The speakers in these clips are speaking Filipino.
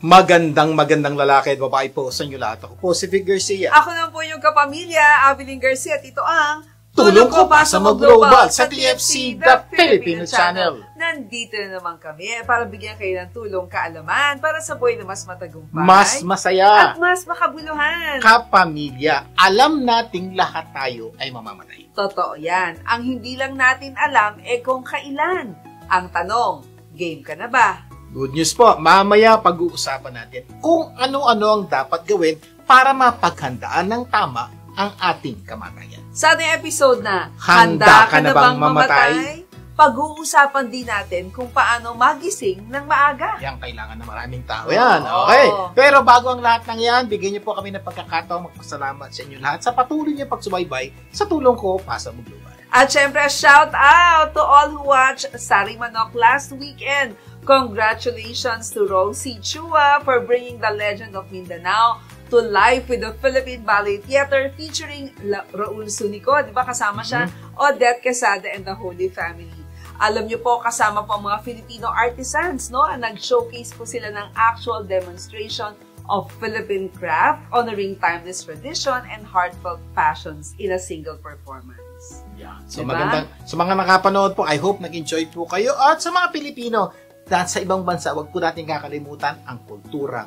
Magandang lalaki at babae po sa inyo lahat. Ako po si Vic Garcia. Ako naman po yung kapamilya, Avelyn Garcia, at ito ang Tulong ko pa sa mag-global sa TFC, The Filipino Channel. Nandito na naman kami para bigyan kayo ng tulong kaalaman para sa buhay na mas matagumpay, mas masaya, at mas makabuluhan. Kapamilya, alam nating lahat tayo ay mamamatay. Totoo yan. Ang hindi lang natin alam kung kailan. Ang tanong, game ka na ba? Good news po, mamaya pag-uusapan natin kung ano-ano ang dapat gawin para mapaghandaan ng tama ang ating kamatayan. Sa ating episode na Handa ka na bang mamatay? Pag-uusapan din natin kung paano magising ng maaga. Yan, kailangan ng maraming tao yan. Okay. Pero bago ang lahat ng yan, bigyan niyo po kami ng pagkakataong magpasalamat sa inyo lahat sa patuloy niyo pagsubaybay sa tulong ko pa sa mag-global. At syempre, shout out to all who watched Sari Manok last weekend. Congratulations to Rosie Chua for bringing the legend of Mindanao to life with the Philippine Ballet Theater featuring Raul Sunico, di ba kasama siya? Odette Quesada and the Holy Family. Alam niyo po, kasama po ang mga Filipino artisans, no? Nag-showcase po sila ng actual demonstration of Philippine craft, honoring timeless tradition and heartfelt passions in a single performance. Yeah. So diba? Magandang, sa mga nakapanood po, I hope nag-enjoy po kayo. At sa mga Pilipino, dahil sa ibang bansa, wag po natin kakalimutan ang kulturang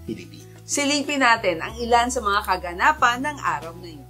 Pilipino. Silipin natin ang ilan sa mga kaganapan ng araw na yun.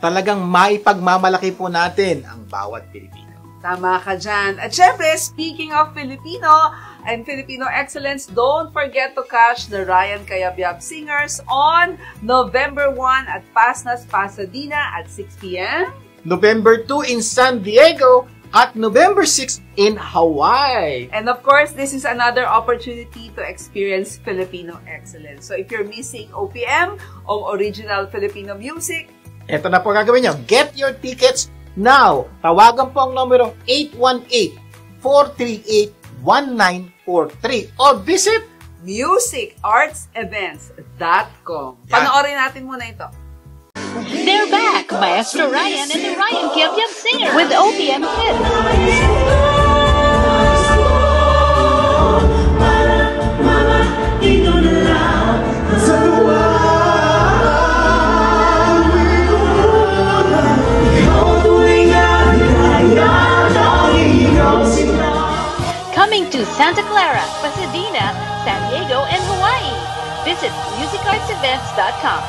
Talagang maipagmamalaki po natin ang bawat Pilipino. Tama ka dyan. At syempre, speaking of Filipino and Filipino excellence, don't forget to catch the Ryan Cayabyab Singers on November 1 at Pasnas, Pasadena at 6 p.m. November 2 in San Diego at November 6 in Hawaii. And of course, this is another opportunity to experience Filipino excellence. So if you're missing OPM o original Filipino music, ito na po gagawin nyo. Get your tickets now. Tawagan po ang numero 818-438-1943 or visit musicartsevents.com. Panoorin natin muna ito. They're back, Maestro Ryan and the Ryan Cayabyab Singers with OPM Hits. Coming to Santa Clara, Pasadena, San Diego, and Hawaii. Visit musicartsevents.com.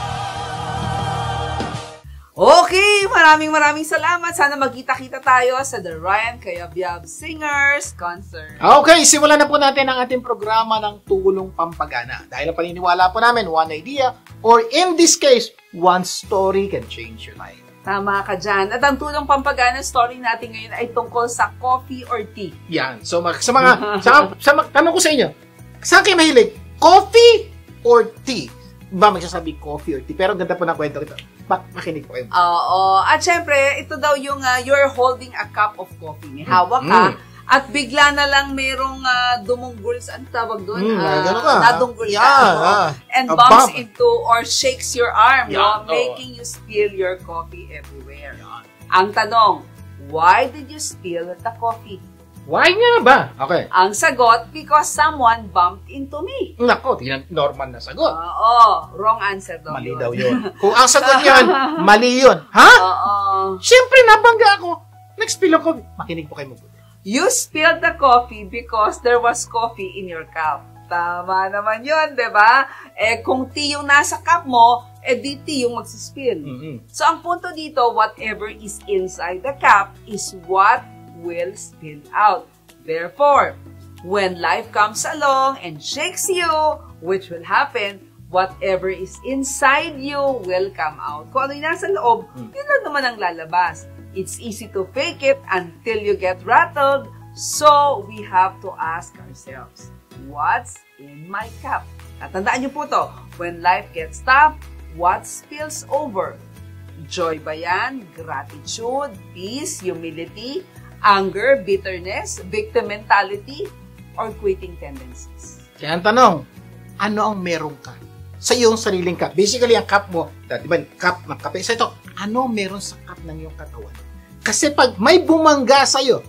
Okay, maraming salamat. Sana magkita-kita tayo sa The Ryan Cayabyab Singers Concert. Okay, simulan na po natin ang ating programa ng Tulong Pampagana. Dahil ang paniniwala po namin, one idea, or in this case, one story can change your life. Tama ka dyan. At ang Tulong Pampagana story natin ngayon ay tungkol sa coffee or tea. Yan. So, tanong ko sa inyo, saan kayo mahilig? Coffee or tea? Ba, magsasabi coffee or tea. Pero ganda po ng kwento ito. Makinig po kayo. Oo. At syempre, ito daw yung you're holding a cup of coffee. May hawak ka. At bigla na lang merong dumunggol, ang tawag doon? Nadunggol ka. And bumps into or shakes your arm, making you spill your coffee everywhere. Ang tanong, why did you spill the coffee? Why nga ba? Okay. Ang sagot, because someone bumped into me. Nako, normal na sagot. Oo, wrong answer daw. Mali daw yun. Kung ang sagot yun, mali yun. Ha? Oo. Siyempre, nabangga ako. Nag-spill ako. Makinig po kayo mabuti. You spilled the coffee because there was coffee in your cup. Tama naman yun, di ba? Kung tea yung nasa cup mo, di tea yung magsispill. So, ang punto dito, whatever is inside the cup is what will spill out. Therefore, when life comes along and shakes you, which will happen, whatever is inside you will come out. Kung ano yung nasa loob, yun lang naman ang lalabas. It's easy to fake it until you get rattled, so we have to ask ourselves, what's in my cup? Tandaan niyo po to, when life gets tough, what spills over? Joy ba yan? Gratitude, peace, humility, anger, bitterness, victim mentality, or quitting tendencies? Kaya ang tanong, ano ang meron ka sa iyong sariling cup? Basically, ang cup mo, di ba, cup ng kape. So ito, ano meron sa cup ng iyong katawan? Kasi pag may bumangga sa'yo,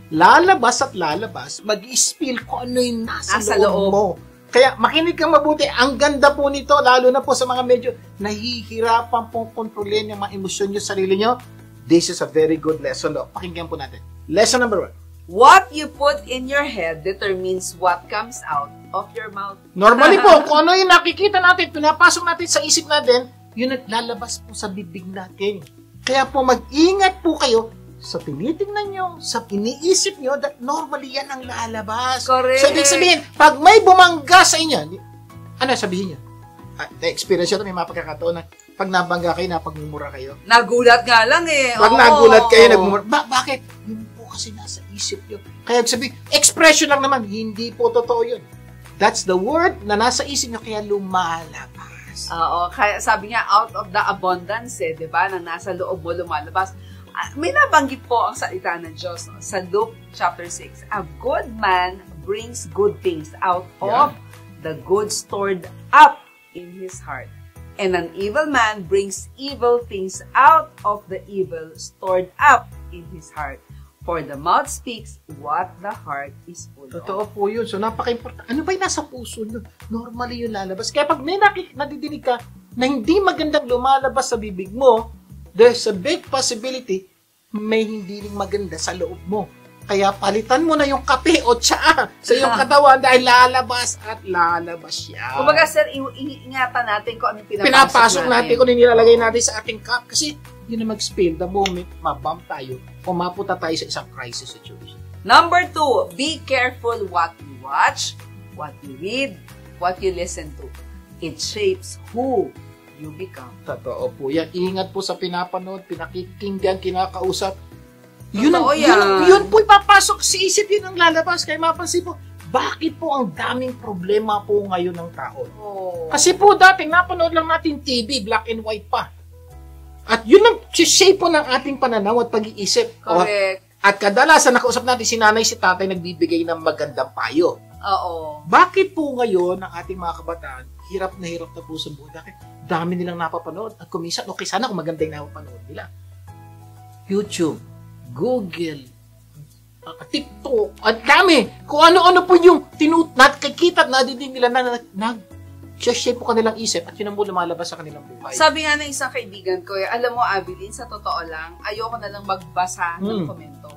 lalabas at lalabas, mag-i-spill kung ano yung nasa loob mo. Kaya makinig kang mabuti. Ang ganda po nito, lalo na po sa mga medyo nahihirapan pong kontrolin yung mga emosyon nyo, sarili nyo. This is a very good lesson. Pakinggan po natin. Lesson number 1. What you put in your head determines what comes out of your mouth. Normally po, kung ano yung nakikita natin, pinapasok natin sa isip natin, yun at lalabas po sa bibig natin. Kaya po mag-ingat po kayo sa tinitingnan nyo, sa iniisip nyo, that normally yan ang lalabas. Correct. So, ibig sabihin, pag may bumangga sa inyo, ano sabihin nyo? Na-experience yun, may mga pagkakataon na pag nabangga kayo, napagmumura kayo. Nagulat nga lang eh. Pag nagulat kayo, nagmumura. Bakit? Yun po kasi nasa isip nyo. Kaya sabihin, expression lang naman, hindi po totoo yun. That's the word na nasa isip nyo, kaya lumalabas. Oo, kaya sabi niya, out of the abundance, di ba, na nasa loob mo lumalabas. May nabanggit po ang salita ng Diyos, no? Sa Luke chapter 6. A good man brings good things out of the good stored up in his heart. And an evil man brings evil things out of the evil stored up in his heart. For the mouth speaks what the heart is full of. Totoo po yun. So, napaka-important. Ano ba yung nasa puso nyo? Normally yung lalabas. Kaya pag may nadidinig ka na hindi magandang lumalabas sa bibig mo, there's a big possibility may hindi rin maganda sa loob mo. Kaya palitan mo na yung kape o tsaa sa iyong katawan dahil lalabas at lalabas siya. Kumbaga, sir, iingatan natin kung anong pinapasok natin kung nilalagay natin sa ating cup. Kasi yun na mag-spill. The moment mabump tayo o mapunta tayo sa isang crisis situation. Number 2, be careful what you watch, what you read, what you listen to. It shapes who you become. Totoo po yan. Ingat po sa pinapanood, pinakikinggan, kinakausap. Yun po ipapasok sa isip, yun ang lalabas. Kaya mapansin po, bakit po ang daming problema po ngayon ng tao? Oh. Kasi po dating napanood lang natin TV, black and white pa. At yun ang shape po ng ating pananaw at pag-iisip. Correct. At kadalasan nakausap natin si nanay, si tatay nagbibigay ng magandang payo. Oo. Bakit po ngayon ang ating mga kabataan, hirap na po sa buhay? Dami nilang napapanood. At kuminsan, okay, sana kung maganda yung napapanood nila. YouTube, Google, TikTok, at dami. Kung ano-ano po yung nakikita at nadidig nila na nag-shape po kanilang isip at yun ang lumalabas sa kanilang buhay. Sabi nga ng isang kaibigan ko, alam mo, Abilin, sa totoo lang, ayoko na lang magbasa ng komento.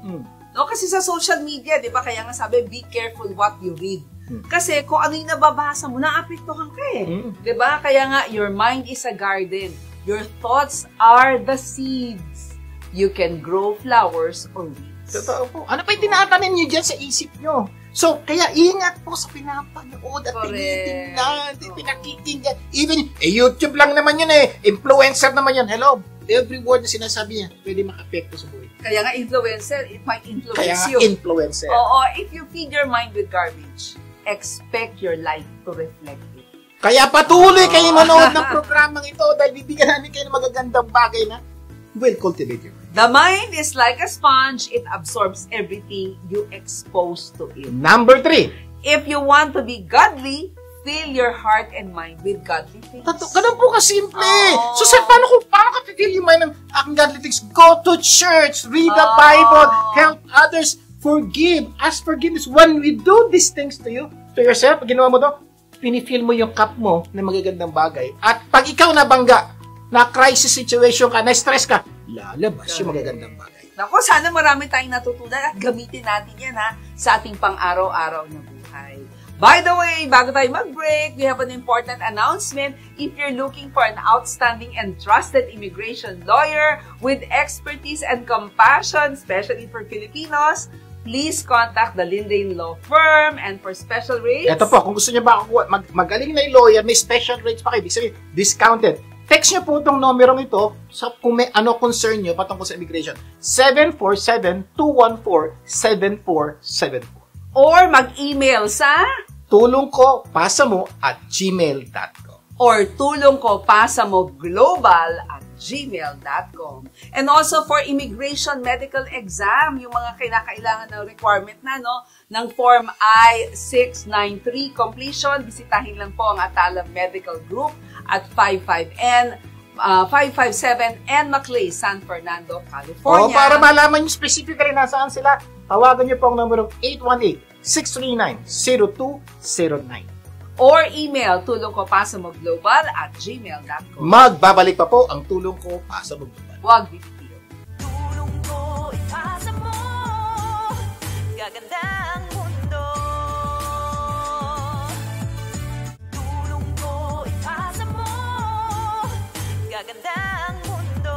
No, kasi sa social media, 'di ba, kaya nga sabi, be careful what you read. Kasi kung ano yung nababasa mo, naapektuhan ka eh. 'Di ba? Kaya nga, your mind is a garden. Your thoughts are the seeds. You can grow flowers or weeds. Totoo po. Ano pa yung tinatanim nyo dyan sa isip nyo? So, kaya ingat po sa pinapanood at tinitingnan, pinakikinggan. Even, YouTube lang naman yun eh. Influencer naman yun. Hello? Every word na sinasabi niya, pwede maka-apekto sa buhay. Kaya nga influencer, it might influence kaya you. Kaya influencer. Oo, if you feed your mind with garbage, expect your life to reflect it. Kaya patuloy kayo manood ng programang ito dahil bibigyan namin kayo ng magagandang bagay na will cultivate your mind. The mind is like a sponge. It absorbs everything you expose to it. Number 3. If you want to be godly, fill your heart and mind with godly things. Ganun po kasimple. So, paano ka fill yung mind ng aking godly things? Go to church, read the Bible, help others, forgive, ask forgiveness. When we do these things to you, to yourself, pag ginawa mo to, pinifeel mo yung cup mo ng magagandang bagay. At pag ikaw nabangga, na crisis situation ka, na-stress ka, lalabas yung magagandang bagay. Naku, sana marami tayong natutunan at gamitin natin yan sa ating pang-araw-araw na buhay. By the way, bago tayo mag-break, we have an important announcement. If you're looking for an outstanding and trusted immigration lawyer with expertise and compassion, especially for Filipinos, please contact the Lindane Law Firm, and for special rates... Ito po, kung gusto niyo ba magaling na yung lawyer, may special rates pa kayo. Ibig sabihin, discounted. Text niyo po itong numerong ito kung may ano concern niyo patungkol sa immigration. 747-214-7474. Or mag-email sa tulongkopasamo@gmail.com or tulongkopasamoglobal@gmail.com. And also for immigration medical exam, yung mga kinakailangan na requirement na ng Form I-693 completion, bisitahin lang po ang Atala Medical Group at 557 N. Maclay, San Fernando, California. O para malaman yung specifically nasaan sila, tawagan niyo po ang numero 818-639-0209. Or email tulongkopasamoglobal@gmail.com. Magbabalik pa po ang Tulong Ko Pasamo Global. Huwag bibitiw. Tulong ko ipasa mo, gaganda ang mundo. Tulong ko ipasa mo, gaganda ang mundo.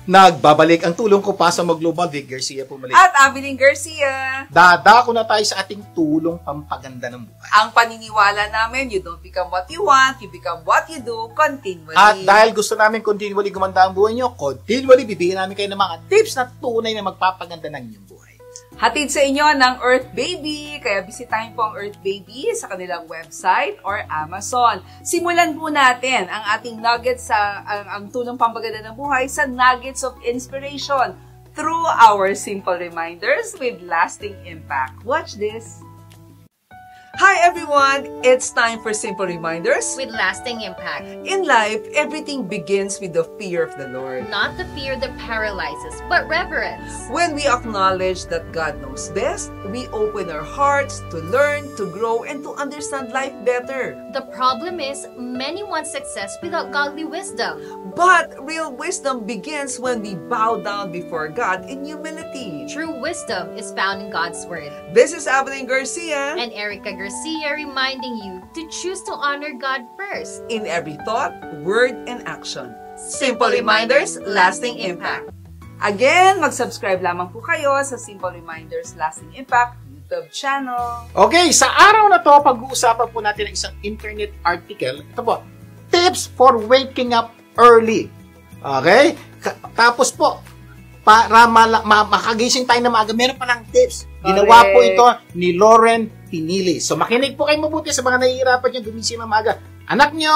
Nagbabalik ang Tulong Ko Pasamo Global. Vic Garcia po muli. At Abiling Garcia. Dadako na tayo sa ating tulong pampaganda ng buhay. Ang paniniwala namin, you don't become what you want, you become what you do continually. At dahil gusto namin continually gumanda ang buhay nyo, continually bibigyan namin kayo ng mga tips na tunay na magpapaganda ng inyong buhay. Hatid sa inyo ng Earth Baby, kaya bisitahin po ang Earth Baby sa kanilang website or Amazon. Simulan po natin ang ating nuggets ang tulong pampaganda ng buhay sa Nuggets of Inspiration through our simple reminders with lasting impact. Watch this. Hi everyone! It's time for Simple Reminders. With lasting impact. In life, everything begins with the fear of the Lord. Not the fear that paralyzes, but reverence. When we acknowledge that God knows best, we open our hearts to learn, to grow, and to understand life better. The problem is, many want success without godly wisdom. But real wisdom begins when we bow down before God in humility. True wisdom is found in God's Word. This is Evelyn Garcia. And Erica Garcia reminding you to choose to honor God first. In every thought, word, and action. Simple Reminders, lasting impact. Again, mag-subscribe lamang po kayo sa Simple Reminders, Lasting Impact YouTube channel. Okay, sa araw na to, pag-uusapan po natin ang isang internet article. Ito po, tips for waking up early. Okay? Tapos po, para makagising tayo na maaga, meron pa ng tips. Ginawa po ito ni Lauren Pinili. So, makinig po kayo mabuti sa mga nahihirapan nyo gumising na maaga. Anak nyo,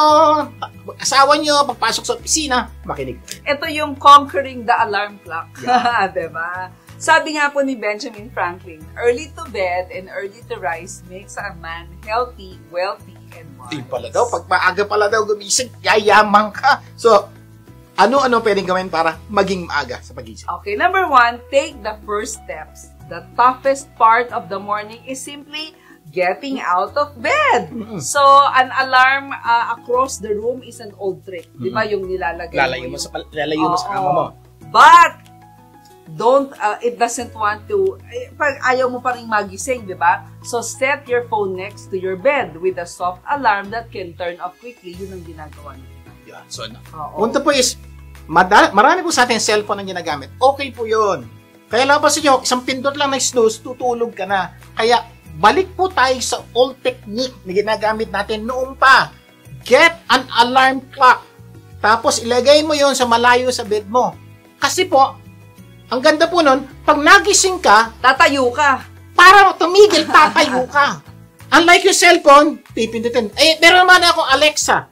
asawa nyo, pagpasok sa opisina, makinig po. Ito yung conquering the alarm clock. Yeah. Diba? Sabi nga po ni Benjamin Franklin, early to bed and early to rise makes a man healthy, wealthy, and wise. Yung pala daw, pag maaga pala daw gumising, yayaman ka. So, ano-ano pwedeng gawin para maging maaga sa pagising? Okay, number 1, take the first steps. The toughest part of the morning is simply getting out of bed. So, an alarm across the room is an old trick. Di ba yung nilalagay Lalayo mo sa kama mo. But, it doesn't want to, pag ayaw mo pa rin magising, di ba? So, set your phone next to your bed with a soft alarm that can turn off quickly. Yun ang ginagawa niyo. Yeah. So, punto po is, marami po sa atin cellphone ang ginagamit. Okay po yun. Kaya labasin nyo, isang pindot lang na snooze, tutulog ka na. Kaya, balik po tayo sa old technique na ginagamit natin noong pa. Get an alarm clock. Tapos, ilagay mo yon sa malayo sa bed mo. Kasi po, ang ganda po nun, pag nagising ka, tatayo ka. Para tumigil, tatayo ka. Unlike yung cellphone, pipindutin. Meron naman ako Alexa.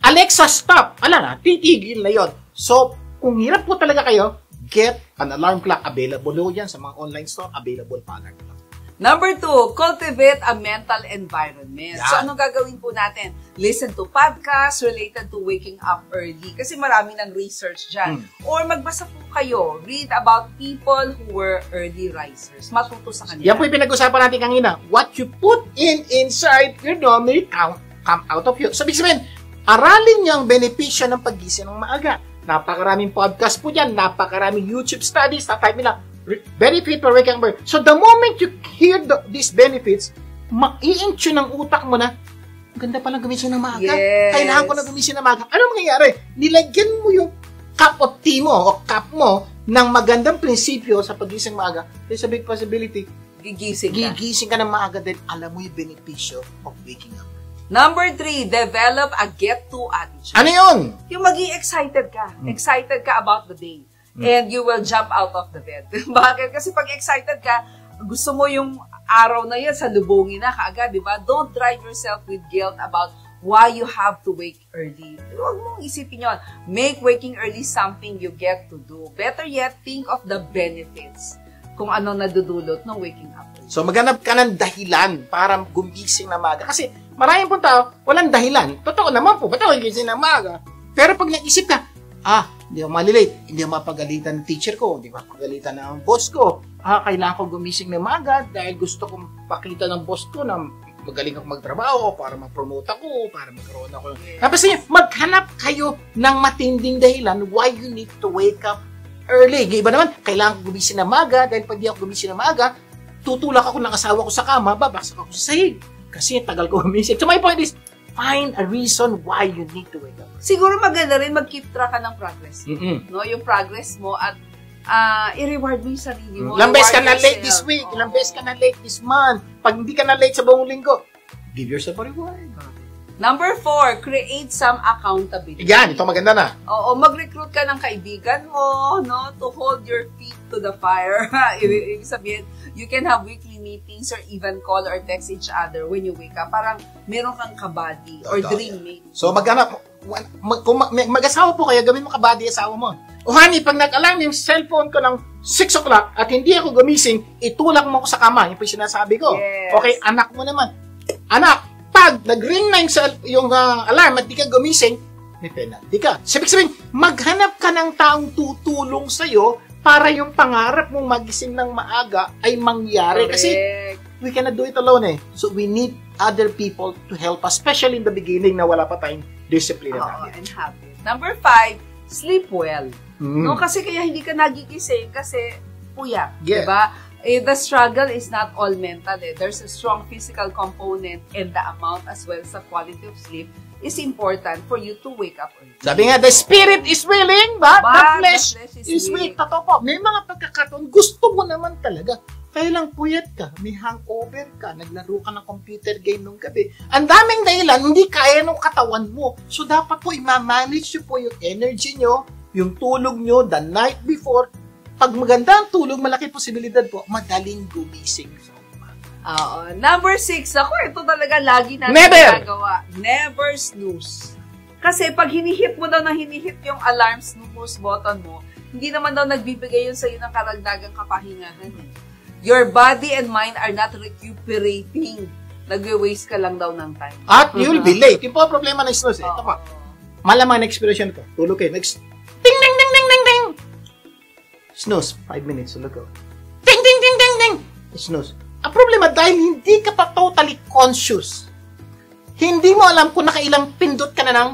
Alexa, stop. Ala na, titigil na yon. So, kung hirap po talaga kayo, get an alarm clock. Available po yan sa mga online store. Available pa alarm clock. Number 2, cultivate a mental environment. Yeah. So, anong gagawin po natin? Listen to podcasts related to waking up early. Kasi marami ng research dyan. Or magbasa po kayo. Read about people who were early risers. Matuto sa kanila. Yan po yung pinag-usapan natin kanina. What you put inside your may come out of you. So, ibig sabihin, aralin niyo ang benepisyo ng paggising ng maaga. Napakaraming podcast po dyan. Napakaraming YouTube studies. Type nila, Very fit for waking up. So the moment you hear these benefits, i-intune ng utak mo na, ganda palang gumising ng maaga. Yes. Kailangan ko na gumising ng maaga. Ano mangyayari? Nilagyan mo yung cup of tea mo o cup mo ng magandang prinsipyo sa pagising maaga. There's a big possibility, gigising ka ng maaga din. Alam mo yung benepisyo of waking up. Number 3, develop a get-to attitude. Ano yun? Yung maging excited ka. Excited ka about the day. And you will jump out of the bed. Bakit? Kasi pag excited ka, gusto mo yung araw na yan, sa lubungin na kaagad, di ba? Don't drive yourself with guilt about why you have to wake early. Huwag mong isipin yun. Make waking early something you get to do. Better yet, think of the benefits kung ano nadudulot ng waking up early. So maghanap ka ng dahilan para gumising na maaga. Kasi maraming pong tao, walang dahilan. Totoo naman po, ba't ako gigising na maaga? Pero pag nag-isip ka, hindi ako malilate, hindi ako mapagalitan ng teacher ko, hindi mapagalitan ng boss ko. Kailangan ko gumising na maaga dahil gusto kong pakita ng boss ko na magaling ako magtrabaho para ma-promote ako, para magkaroon ako. Tapos maghanap kayo ng matinding dahilan why you need to wake up early. Iba naman, kailangan ko gumising na maaga dahil pag di ako gumising na maaga, tutulak ako ng asawa ko sa kama, babaksak ako sa sahig. Kasi tagal ko gumising. So my point is, find a reason why you need to wake up. Siguro maganda rin mag-keep track ka ng progress. No, yung progress mo at i-reward mo yung sarili mo. Ilang beses ka na Reward late yourself. this week, ilang beses ka na late this month. Pag hindi ka na late sa buong linggo, give yourself a reward. Number 4, create some accountability. Yan, ito maganda na. Oo, mag-recruit ka ng kaibigan mo, no, to hold your feet to the fire. Ibig sabihin, you can have weekly meetings or even call or text each other when you wake up. Parang meron kang kabady or dream mate. So maghanap, kung mag-asawa po kayo, gawin mo kabady asawa mo. O honey, pag nag-alarm yung cellphone ko ng 6 o'clock at hindi ako gumising, itulak mo ko sa kama. Yung po yung sinasabi ko. Yes. Okay, anak mo naman. Anak, pag nag-ring na yung alarm at di ka gumising, may penalty ka. Sabihin, maghanap ka ng taong tutulong sa'yo para yung pangarap mong magising ng maaga ay mangyari. Correct. Kasi we cannot do it alone eh. So we need other people to help us, especially in the beginning na wala pa tayong discipline and habit. And habit. Number 5, sleep well. Mm. No, kasi kaya hindi ka nagigising kasi puyat, Yeah. diba? The struggle is not all mental. There's a strong physical component and the amount as well sa quality of sleep is important for you to wake up early. Sabi nga, the spirit is willing, but the flesh is weak. weak. Totoo po. May mga pagkakataon, gusto mo naman talaga. Kaya lang puyat ka, may hangover ka, naglaro ka ng computer game nung gabi. Ang daming dahilan, hindi kaya ng katawan mo. So dapat po, i-manage nyo po yung energy nyo, yung tulog nyo the night before. Pag maganda ang tulog, malaki posibilidad po, madaling gumising sa umaga. Oo. Number 6, ako, ito talaga lagi natin Never! ginagawa. Never snooze. Kasi pag hinihit mo daw na hinihit yung alarm snooze button mo, hindi naman daw nagbibigay yun sa'yo ng karagdagang kapahingahan. Your body and mind are not recuperating. Nagwe-waste ka lang daw ng time. At you'll be late. Yung po ang problema ng snooze. Ito pa. Malamang na experience ko. Tulog kayo. Next. Ding, ding, ding, ding, ding, ding. Snooze. 5 minutes. Tulog ko. Ding, ding, ding, ding, ding. Snooze. Ang problema dahil hindi ka pa totally conscious. Hindi mo alam kung nakailang pindot ka na ng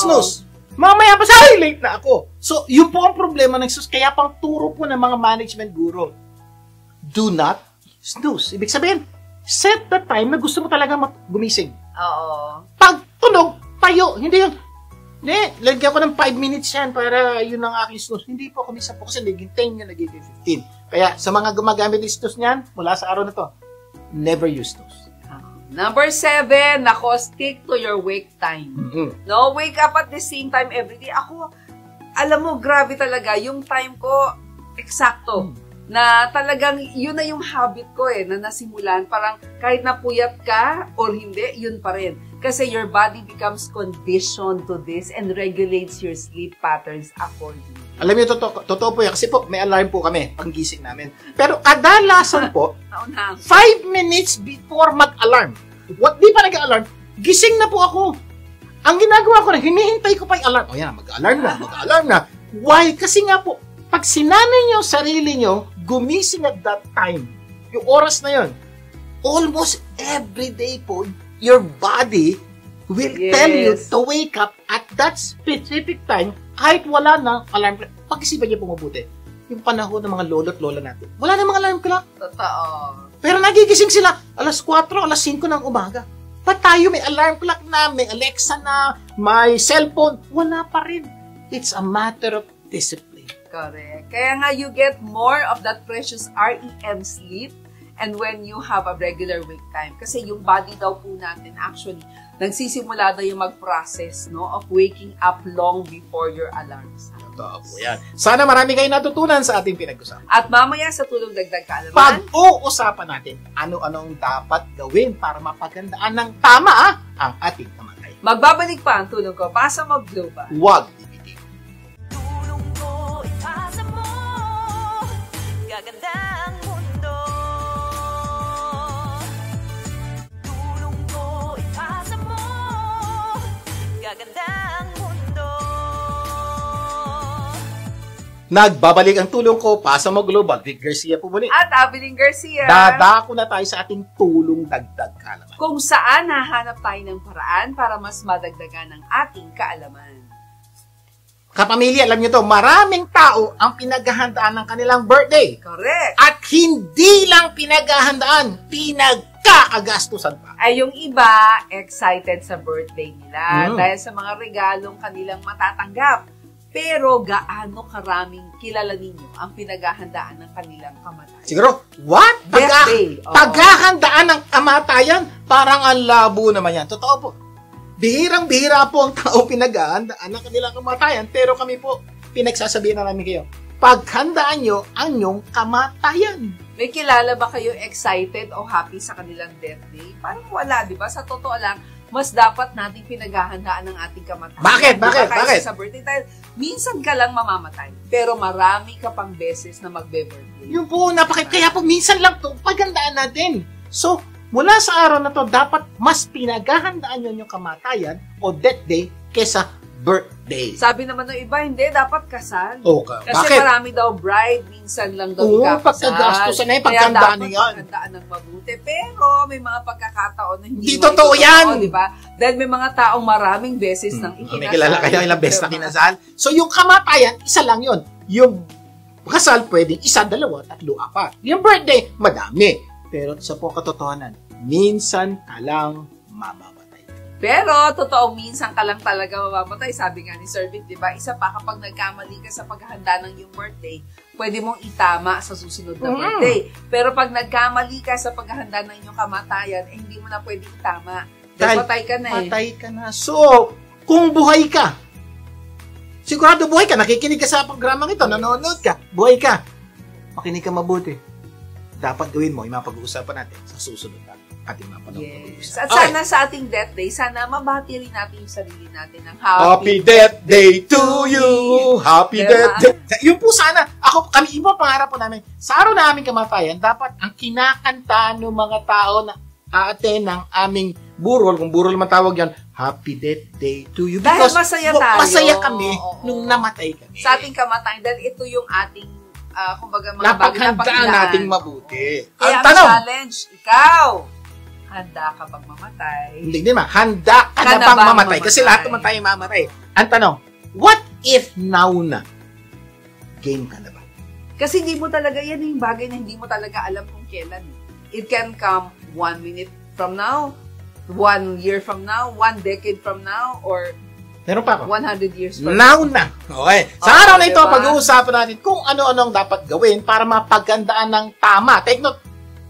snooze. Mamaya pa sa late na ako. So, yun po ang problema ng snooze. Kaya pang turo po ng mga management guru. Do not snooze. Ibig sabihin, set the time na gusto mo talaga gumising. Oo. Pag tunog, tayo. Hindi yun. Hindi, lagyan ko ng 5 minutes yan para yun ang aking snooze. Hindi po, kumisa po kasi naging 10 yun, naging 15. Kaya sa mga gumagamit ng snooze niyan, mula sa araw na to, never use snooze. Number 7, nako, stick to your wake time. Mm-hmm. No, wake up at the same time every day. Ako, alam mo, grabe talaga. Yung time ko, eksakto. Na talagang, yun na yung habit ko na nasimulan. Parang kahit napuyat ka or hindi, yun pa rin. Kasi your body becomes conditioned to this and regulates your sleep patterns accordingly. Alam niyo, totoo po yan. Kasi po, may alarm po kami pang gising namin. Pero kadalasan po, 5 minutes before mag-alarm, di pa nag-alarm, gising na po ako. Ang ginagawa ko na, hinihintay ko pa yung alarm. O yan, mag-alarm na. Why? Kasi nga po, pag sinanay nyo sarili nyo, gumising at that time, yung oras na yun, almost every day po, your body will tell you to wake up at that specific time, kahit wala na alarm. Pag-isipan niyo po mabuti, yung panahon ng mga lolo't lola natin. Wala namang alarm clock. Totoo. Pero nagigising sila alas 4, alas 5 ng umaga. Ba't tayo may alarm clock na, may Alexa na, may cellphone? Wala pa rin. It's a matter of discipline. Correct. Kaya nga, you get more of that precious REM sleep and when you have a regular wake time. Kasi yung body daw po natin actually, nagsisimula daw yung mag-process of waking up long before your alarm sounds. Totoo po yan. Sana marami kayong natutunan sa ating pinag-usapan. At mamaya sa tulong dagdag kaalaman, Pag-uusapan natin ano-anong dapat gawin para mapagandaan ng tama ang ating kamatayan. magbabalik pa ang tulong ko para sa Mag-Global. Huwag bibitin. Tulong ko ipasa mo, gaganda ang mundo. Tulong ko ipasa mo, gaganda ang mundo. Nagbabalik ang tulong ko, Pasa Mo Global. Vic Garcia po muli. At Abilene Garcia, Dadako na tayo sa ating tulong dagdag kaalaman. kung saan hahanap tayo ng paraan para mas madagdagan ang ating kaalaman. Kapamilya, alam niyo to, maraming tao ang pinaghahandaan ng kanilang birthday. Correct. At hindi lang pinaghahandaan, pinagkakagastusan pa. Ay yung iba, excited sa birthday nila Mm. dahil sa mga regalong kanilang matatanggap. Pero gaano karaming kilala ninyo ang pinaghahandaan ng kanilang kamatayan? Siguro, what? Birthday. Oo. Paghahandaan ng kamatayan? Parang ang labo naman yan. Totoo po. Bihirang-bihira po ang tao pinaghahandaan ng kanilang kamatayan. Pero kami po, pinagsasabihan na namin kayo, paghandaan nyo ang inyong kamatayan. May kilala ba kayo excited o happy sa kanilang death day? Parang wala, di ba? Sa totoo lang, mas dapat nating pinaghahandaan ng ating kamatayan. Bakit? Di ba? Bakit? Kaysa Bakit? sa birthday, dahil minsan ka lang mamamatay, pero marami ka pang beses na magbe-birthday. Yun po, kaya po minsan lang to, paghandaan natin. So, mula sa araw na to, dapat mas pinaghahandaan nyo yung kamatayan o death day kesa birthday. Sabi naman ng iba, hindi, dapat kasal. Okay. Kasi Bakit? marami daw bride, minsan lang daw Oo, ikakasal. pagkagastusan na yung Kaya paghandaan dapat yan. paghandaan ng mabuti. Pero may mga pagkakataon na hindi Di mo totoo ito yan. di ba? Dahil may mga taong maraming beses nang ikinasal. May kilala kayo ilang beses na Diba? kinasal. So, yung kamatayan, isa lang yun. Yung kasal, pwedeng isa, dalawa, tatlo, apat. Yung birthday, madami. Pero sa po katotohanan, minsan ka lang mamamatay. Pero, totoo, minsan ka lang talaga mamamatay. Sabi nga ni Sir Vic, di ba? Isa pa, kapag nagkamali ka sa paghahanda ng iyong birthday, pwede mong itama sa susunod na birthday. Pero pag nagkamali ka sa paghahanda ng iyong kamatayan, hindi mo na pwede itama. Dahil patay ka na eh. Patay ka na. So, kung buhay ka, sigurado buhay ka, nakikinig ka sa programang ito, nanonood ka, buhay ka, makinig ka mabuti. Dapat gawin mo, yung mga pag-uusapan natin sa susunod na ating mga panahon. Yes. At sana sa ating death day, sana mabati rin natin yung sarili natin ng Happy Death Day to you! Happy Diba? Death Day! Yun po sana, kami iba pangarap po namin, sa araw na aming kamatayan, dapat ang kinakanta ng mga tao na aaten ng aming burol, kung burol man tawag yan, Happy Death Day to you. Dahil Because masaya tayo. masaya kami Oo. nung namatay kami. Sa ating kamatayan, dahil ito yung ating, kumbaga, mga bagay na napaghandaan pagkilaan. nating mabuti. Kaya Ang ang tanong, challenge, ikaw, handa ka bang mamatay? hindi naman, handa ka na bang mamatay? Kasi lahat naman tayo mamatay. Ang tanong, what if now na? Game ka na ba? Kasi hindi mo talaga, yan yung bagay na hindi mo talaga alam kung kailan. It can come 1 minute from now, 1 year from now, 1 decade from now, or Meron pa ako. 100 years from Now na. Okay. Sa Oo, araw na ito, diba? pag-uusapan natin kung ano-anong dapat gawin para mapagandaan ng tama. Take note,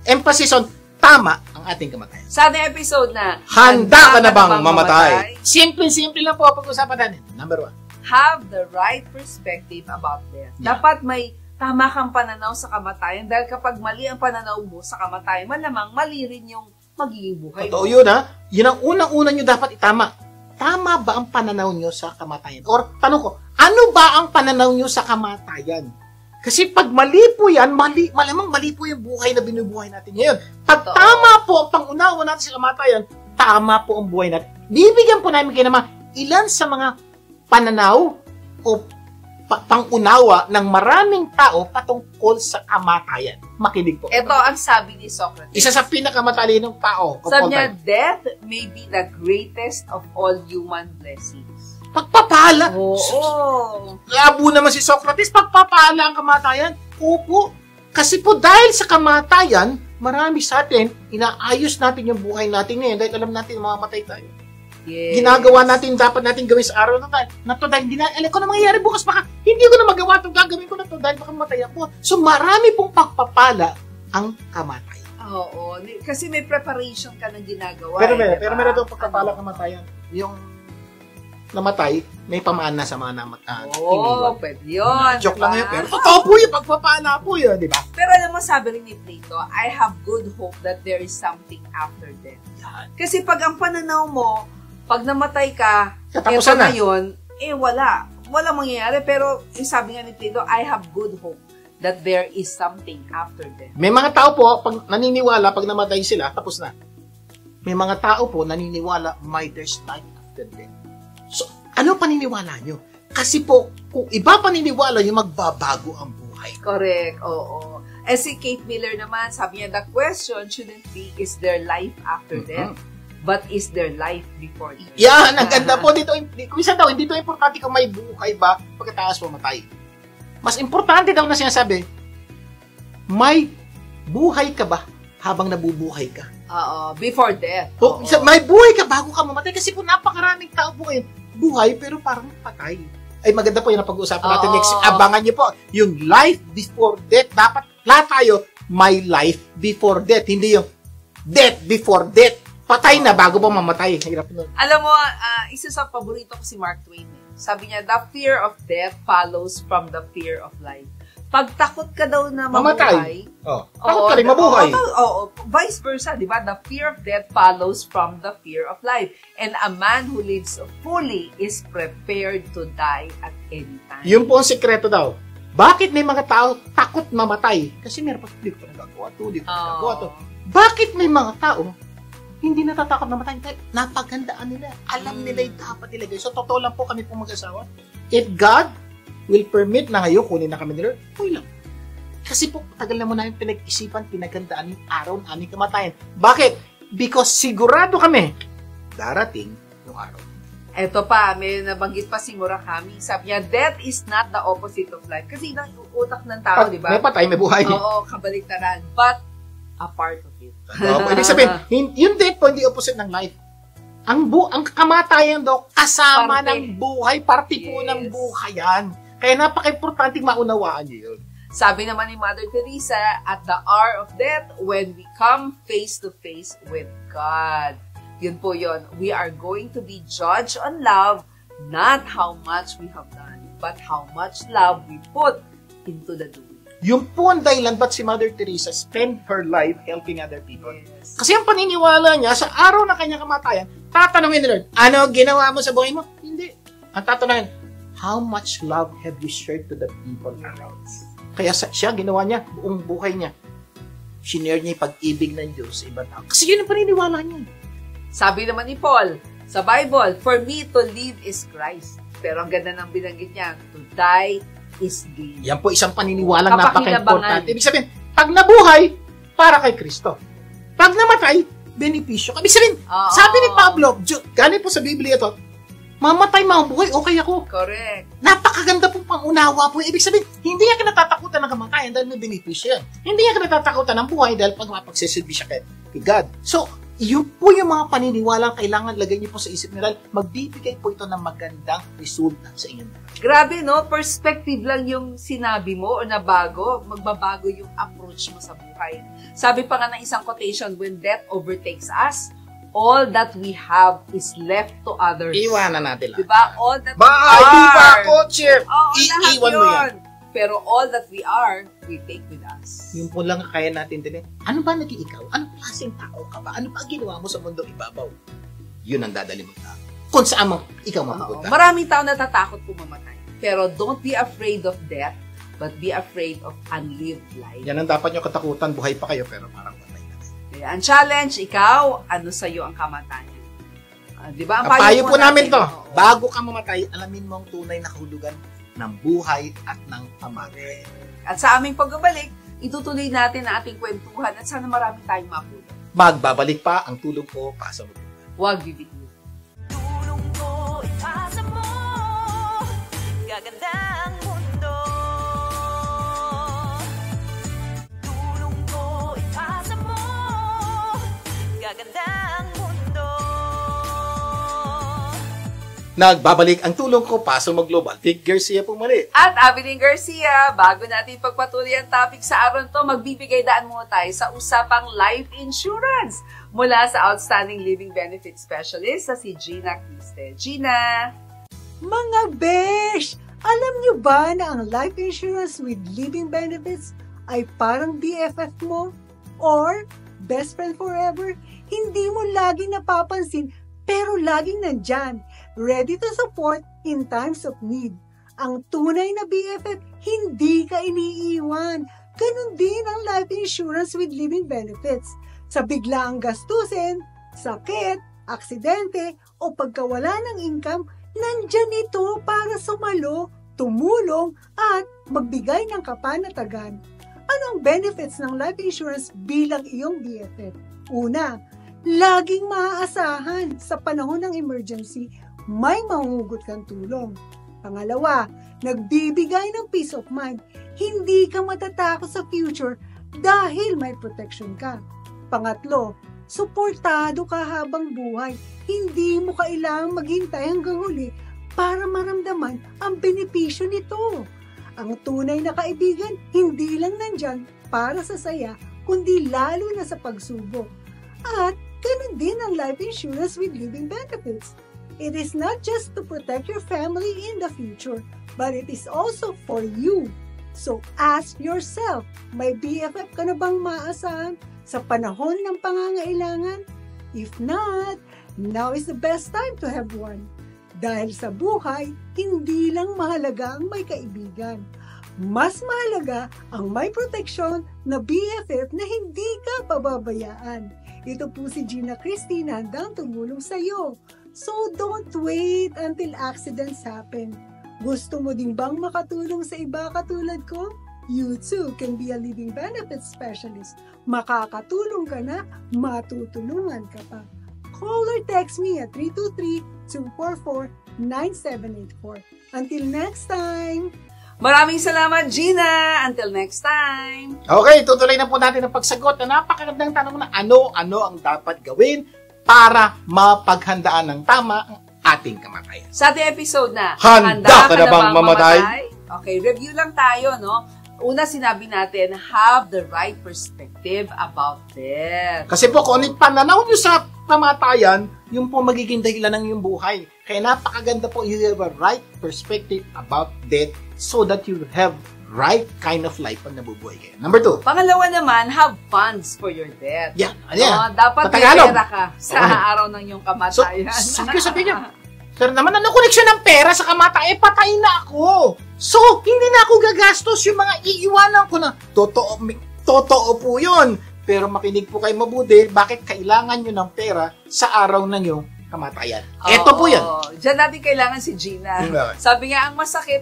emphasis on tama ang ating kamatayan. Sa ating episode na, Handa ka na bang mamatay? Simple-simple lang po ang pag-uusapan natin. Number 1. Have the right perspective about death. Yeah. Dapat may tama kang pananaw sa kamatayan dahil kapag mali ang pananaw mo sa kamatayan, malamang mali rin yung magiging buhay Totoo mo. yun, ha? Yun ang unang-una nyo dapat itama. Tama ba ang pananaw nyo sa kamatayan? Or tanong ko, ano ba ang pananaw nyo sa kamatayan? Kasi pag mali po yan, malamang mali po yung buhay na binubuhay natin ngayon. Pag Totoo. tama po ang pangunawa natin sa kamatayan, tama po ang buhay natin. Bibigyan po namin kayo naman ilan sa mga pananaw o pangunawa ng maraming tao patungkol sa kamatayan. Makinig po. Ito ang sabi ni Socrates. Isa sa pinakamatalinong tao. Sabi niya, death may be the greatest of all human blessings. Pagpapala. Oo. Labo naman si Socrates, pagpapala ang kamatayan. Opo. Kasi po dahil sa kamatayan, marami sa atin, inaayos natin yung buhay natin ngayon dahil alam natin mamamatay tayo. Yes. Ginagawa natin, dapat natin gawin sa araw na to dahil alam ko na mangyayari bukas, baka hindi ko na magawa ito, gagawin ko na to dahil baka matay ako. So marami pong pagpapala ang kamatayan. Oo. Kasi may preparation ka ng ginagawa. Pero diba? meron itong pagpapala kamatayan. Yung namatay, may pamana sa mga namatay. Oo, pwede yun. Joke diba? lang yun, pero totoo po yung pagpapala po yun, di ba? Pero alam mo, sabi rin ni Plato, I have good hope that there is something after death. Kasi pag ang pananaw mo, pag namatay ka, Katapusan eto na. yun, wala. Walang mangyayari. Pero yung sabi nga ni Plato, I have good hope that there is something after death. May mga tao po, pag naniniwala, pag namatay sila, tapos na. May mga tao po, naniniwala, there's life after death. So, ano paniniwala nyo? Kasi po, kung iba paniniwala nyo, magbabago ang buhay. Correct, oo. Si Kate Miller naman, sabi niya, the question shouldn't be, is there life after death? But is there life before death? Yan, ang ganda po dito. Minsan daw, hindi ito importante kung may buhay ba pagkatapos mamatay. Mas importante daw na sinasabi, may buhay ka ba habang nabubuhay ka? Oo, before death. O, may buhay ka bago ka mamatay kasi po napakaraming tao po ngayon buhay pero parang patay. Ay maganda po yung napag-uusapan natin next. Abangan niyo po yung life before death. Dapat lahat tayo may life before death. Hindi yung death before death. Patay na bago pa mamatay. Hirap nun. Alam mo, isa sa paborito ko si Mark Twain. Sabi niya, the fear of death follows from the fear of life. Pag takot ka daw na mamatay, takot ka rin mabuhay. Oo, vice versa, di ba? The fear of death follows from the fear of life. And a man who lives fully is prepared to die at any time. Yun po ang sekreto daw. Bakit may mga tao takot mamatay? Kasi meron pa, hindi ko pa nagagawa to. Bakit may mga tao hindi natatakot mamatay? Napagandaan nila. Alam nila yung dapat nila. So, totoo lang po kami pong mag-asawa. If God will permit na ngayon, kunin na kami nila, okay lang. Kasi po, tagal na mo namin pinag-isipan, pinagandaan yung araw ng aming kamatayan. Bakit? Because sigurado kami, darating yung araw. Eto pa, may nabanggit pa si Murakami. Sabi niya, death is not the opposite of life. Kasi yun ang utak ng tao, di ba? May patay, may buhay. Oo, kabaliktaran. But, a part of it. Ibig sabihin, yung death po, hindi opposite ng life. Ang kamatayan daw, kasama Parte. ng buhay, parte po ng buhay yan. Kaya napaka-importanting maunawaan niyo yun. Sabi naman ni Mother Teresa, at the hour of death, when we come face to face with God. Yun po yun. We are going to be judged on love, not how much we have done, but how much love we put into the doing. Yung po ang dahilan ba't si Mother Teresa spend her life helping other people. Yes. Kasi ang paniniwala niya, sa araw ng kanyang kamatayan, tatanungin ni Lord, ano ginawa mo sa buhay mo? Hindi. Ang tatanungin, how much love have you shared to the people around? Kaya siya, ginawa niya, buong buhay niya. Shinare niya yung pag-ibig ng Diyos sa ibang tao. Kasi yun ang paniniwala niya. Sabi naman ni Paul, sa Bible, for me to live is Christ. Pero ang ganda ng binanggit niya, to die is gain. Yan po isang paniniwalang Kapakilabangan. napaka-importante. Ibig sabihin, pag nabuhay, para kay Kristo. Pag namatay, benepisyo. Ibig sabihin, sabi ni Pablo, galing po sa Biblia to, mamatay, mabuhay, okay ako. Correct. Napakaganda pong pangunawa po. Ibig sabihin, hindi niya kinatatakutan ng kamatayan dahil may benepisyo yan. Hindi niya kinatatakutan ng buhay dahil pag mapagsisilbi siya kay God. So, yun po yung mga paniniwalang kailangan lagay niyo po sa isip nila. Magbibigay po ito ng magandang resulta sa inyong buhay. Grabe, no? Perspective lang yung sinabi mo o nabago, magbabago yung approach mo sa buhay. Sabi pa nga ng isang quotation, when death overtakes us, all that we have is left to others. Iwanan natin lang. Diba? All that we Bye! are. Diba, kotse? Oo, Iiwan mo yan. Pero all that we are, we take with us. Yung po lang kaya natin din. Ano ba naging ikaw? Anong klaseng tao ka ba? Ano ba ginawa mo sa mundong ibabaw? Yun ang dadali mo tao. Kung saan mo, ikaw mapupunta. Maraming tao natatakot po mamatay. Pero don't be afraid of death, but be afraid of unlived life. Yan ang dapat nyo katakutan. Buhay pa kayo, pero parang patay na. Kaya ang challenge, ikaw, ano sa'yo ang kamatayan? Di ba? Ang Payo po namin to. Oo. Bago ka mamatay, alamin mo ang tunay na kahulugan ng buhay at ng pamagay. At sa aming pagbabalik, itutuloy natin ang ating kwentuhan at sana marami tayong mapulot. Magbabalik pa ang tulong ko para sa mundo. Huwag bibigyan. Tulong ko ipasa mo. gaganda ang mundo. Tulong ko, ipasa mo, gaganda ang mundo. Nagbabalik ang tulong ko, paso mo global. Vic Garcia po muli. At Abilene Garcia, bago natin pagpatuloy ang topic sa araw to, magbibigay daan muna tayo sa usapang life insurance mula sa Outstanding Living Benefit Specialist sa si Gina Criste. Gina! Mga besh! Alam niyo ba na ang life insurance with living benefits ay parang BFF mo? Or best friend forever? Hindi mo laging napapansin pero laging nandyan, ready to support in times of need. Ang tunay na BFF, hindi ka iniiwan. Ganon din ang life insurance with living benefits. Sa biglaang gastusin, sakit, aksidente, o pagkawala ng income, nandyan ito para sumalo, tumulong, at magbigay ng kapanatagan. Ano ang benefits ng life insurance bilang iyong BFF? Una, laging maaasahan sa panahon ng emergency, may mahuhugot kang tulong. Pangalawa, nagbibigay ng peace of mind. Hindi ka matatakot sa future dahil may protection ka. Pangatlo, suportado ka habang buhay. Hindi mo kailangang maghintay hanggang huli para maramdaman ang benepisyo nito. Ang tunay na kaibigan, hindi lang nandyan para sa saya, kundi lalo na sa pagsubok. At ganun din ang life insurance with living benefits. It is not just to protect your family in the future, but it is also for you. So ask yourself, may BFF ka na bang maasahan sa panahon ng pangangailangan? If not, now is the best time to have one. Dahil sa buhay, hindi lang mahalaga ang may kaibigan. Mas mahalaga ang may proteksyon na BFF na hindi ka pababayaan. Ito po si Gina Criste na handang tumulong sa iyo. So don't wait until accidents happen. Gusto mo din bang makatulong sa iba katulad ko? You too can be a living benefits specialist. Makakatulong ka na, matutulungan ka pa. Call or text me at 323-244-9784. Until next time! Maraming salamat, Gina! Until next time! Okay, tutuloy na po natin ang pagsagot na napakagandang tanong na ano ang dapat gawin para mapaghandaan ng tama ang ating kamatayan. Sa ating episode na, Handa ka na bang mamatay? Okay, review lang tayo, no? Una, sinabi natin, have the right perspective about death. Kasi po, kung anong pananaw nyo sa kamatayan, yung po magiging dahilan ng iyong buhay. Kaya napakaganda po, you have a right perspective about death so that you have right kind of life pag nabubuhay kayo. Number 2. Pangalawa naman, have funds for your death. Yeah, yeah. Dapat may Patagalog. pera ka sa araw ng iyong So, kamatayan. sige sabihin nyo, sir naman, ano koneksyon ng pera sa kamatayan? Patay na ako. So, hindi na ako gagastos yung mga iiwanan ko na. Totoo po yun. Pero makinig po kayo mabuti, bakit kailangan nyo ng pera sa araw ng iyong kamatayan? Ito po yan. Diyan natin kailangan si Gina. Okay. Sabi nga, ang masakit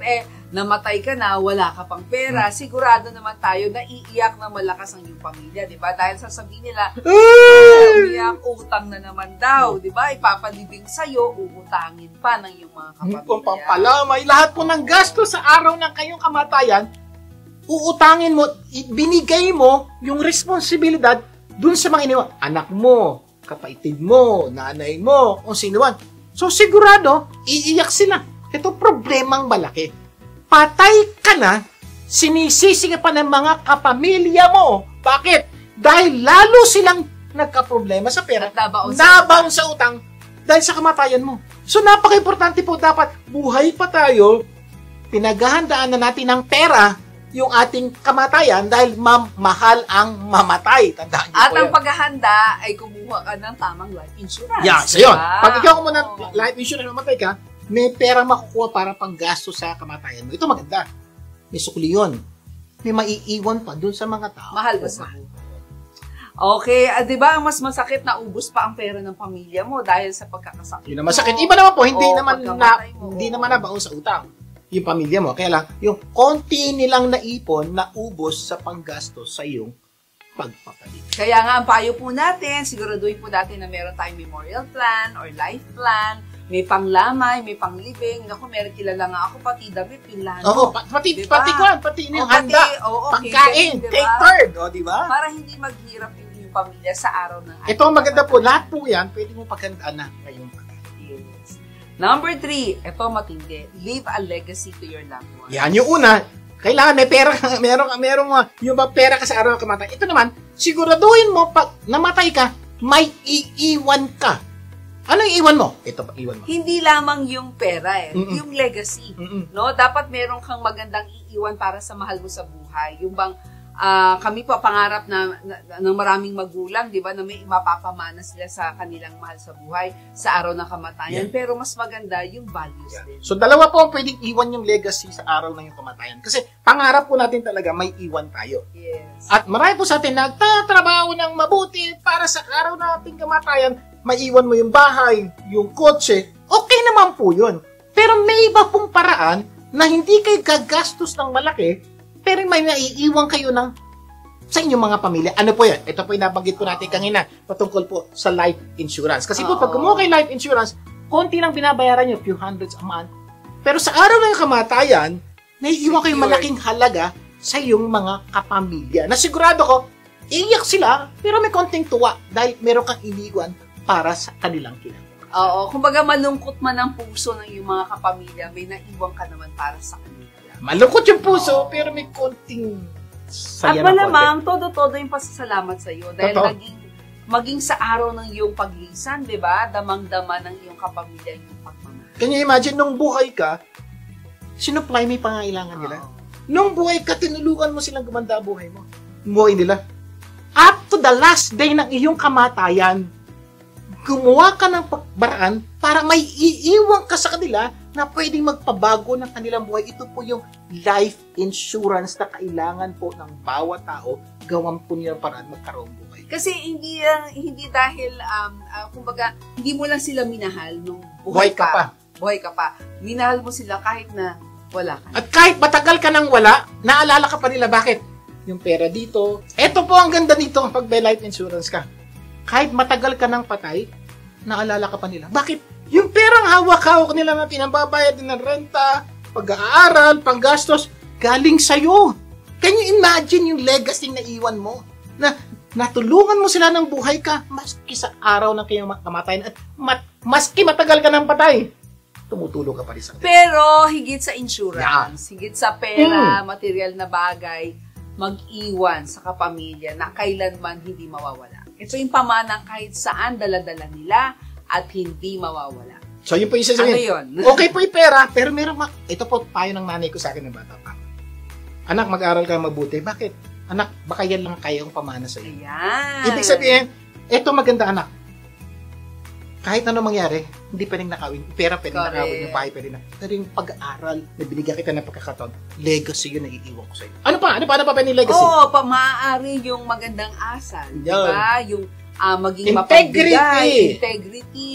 namatay ka na, wala ka pang pera. Sigurado naman tayo na iiyak na malakas ang iyong pamilya, di ba? Dahil sasabihin nila, iiyak, utang na naman daw, di ba? Ipapalibing sa'yo, uutangin pa ng iyong mga kapamilya. Kung pampalamay, lahat po ng gasto sa araw ng kayong kamatayan, uutangin mo, binigay mo yung responsibilidad dun sa mga iniwan. Anak mo, kapatid mo, nanay mo, kung sino man. So sigurado, iiyak sila. Ito problemang malaki. Patay ka na, sinisisi ka pa ng mga kapamilya mo. Bakit? Dahil lalo silang nagka-problema sa pera, nabaon sa utang dahil sa kamatayan mo. So napaka-importante po, dapat buhay pa tayo, pinaghahandaan na natin ng pera yung ating kamatayan dahil mahal ang mamatay. Tandaan niyo At po ang yan. paghahanda ay kumuha ka ng tamang life insurance. Yeah, so yun. Diba? Pag ikaw mo ng life insurance mamatay ka, may pera makukuha para pang gasto sa kamatayan mo. Ito maganda. May sukli yun. May maiiwan pa dun sa mga tao. Mahal ba sa Okay, di ba ang mas masakit na ubos pa ang pera ng pamilya mo dahil sa pagkakasakit. Yun ang masakit. Iba naman po, hindi Oo, naman pagkamatay mo. hindi naman nabaon sa utang yung pamilya mo. Kaya lang, yung konti nilang naipon na ubos sa panggastos sa iyong pagpapalit. Kaya nga, ang payo po natin, siguraduhin po natin na meron tayong memorial plan or life plan may panglamay, may panglibing. Naku, meron kilala nga ako, pati damit, pinlano. Oo, pati Diba? pati yung handa, pagkain, diba? take turn, o, di ba? Para hindi maghirap yung pamilya sa araw ng Ito ang maganda po, lahat po yan, pwede mo paghandaan na ngayong pagkain. Yes. Number 3, ito matindi. Leave a legacy to your loved ones. Yan, yung una, kailangan may pera, merong yung pera ka sa araw ng kamatayan. Ito naman, siguraduhin mo, pag namatay ka, may iiwan ka. Ano yung iwan mo? Ito pa, iwan mo. Hindi lamang yung pera yung legacy. No, dapat meron kang magandang iiwan para sa mahal mo sa buhay. Yung bang kami pa pangarap ng maraming magulang, 'di ba, na may mapapamana sila sa kanilang mahal sa buhay sa araw ng kamatayan. Yeah. Pero mas maganda yung values din. So dalawa po ang pwedeng iwan yung legacy sa araw ng yung kamatayan. Kasi pangarap po natin talaga may iwan tayo. Yes. At marami po sa atin nagtatrabaho ng mabuti para sa araw ng ating kamatayan. Maiwan mo yung bahay, yung kotse, okay naman po yun. Pero may iba pong paraan na hindi kayo gagastos ng malaki, pero may naiiwan kayo ng sa inyong mga pamilya. Ano po yan? Ito po yung nabanggit po natin kanina patungkol po sa life insurance. Kasi po pag kumuha kayo life insurance, konti lang binabayaran nyo, few hundreds a month. Pero sa araw ng kamatayan, naiiwan kayong malaking halaga sa iyong mga kapamilya. Na sigurado ko, iiyak sila, pero may konting tuwa dahil meron kang iniwan para sa kanilang kinagawa. Oo, kumbaga malungkot man ang puso ng iyong mga kapamilya, may naiwan ka naman para sa kanila. Malungkot yung puso, pero may konting saya At na malamang, todo-todo yung pasasalamat sa iyo dahil Totoo. maging sa araw ng iyong paglisan, di ba? Damang-dama ng iyong kapamilya yung pagmamahal. Can you imagine, nung buhay ka, sinupply mo yung pangailangan nila? Nung buhay ka, tinulungan mo silang gumanda buhay mo. Buhay nila. Up to the last day ng iyong kamatayan, gumawa ka ng paraan para may iiwan ka sa kanila na pwedeng magpabago ng kanilang buhay. Ito po yung life insurance na kailangan po ng bawat tao, gawan po nilang paraan magkaroon buhay. Kasi hindi dahil, kumbaga, hindi mo lang sila minahal nung buhay ka pa. Buhay ka pa. Minahal mo sila kahit na wala ka. At kahit matagal ka nang wala, naalala ka pa nila. Bakit? Yung pera dito. Ito po ang ganda nito pag may life insurance ka. Kahit matagal ka nang patay, naalala ka pa nila. Bakit? Yung perang hawak-hawak nila na pinambabayad din ng renta, pag-aaral, panggastos, galing sa'yo. Can you imagine yung legacy na iwan mo? Na natulungan mo sila ng buhay ka, maski sa araw ng kanyang kamatayan, at maski matagal ka nang patay, tumutulong ka pa rin sa kanila. Pero higit sa insurance, higit sa pera, material na bagay, mag-iwan sa kapamilya na kailanman hindi mawawala. Ito yung pamanang kahit saan dala-dala nila at hindi mawawala. So, yun po yung sasabihin. Ano yun? Okay po yung pera, pero meron ito po payo ng nanay ko sa akin ng bata pa. Anak, mag-aral ka mabuti. Bakit? Anak, baka yan lang kayang pamana sa iyo. Ayan. Ibig sabihin, ito maganda anak. Kahit ano mangyari, hindi pwedeng nakawin. Pera pwedeng Correct. nakawin, yung bahay pwedeng nakawin. Pero yung pag-aaral na binigyan kita ng pagkakataon, legacy yun na iiwan ko sa iyo. Ano pa pa pwedeng legacy? Oo, maaari yung magandang asal. Di ba? Yung maging Integrity. mapagbigay, integrity,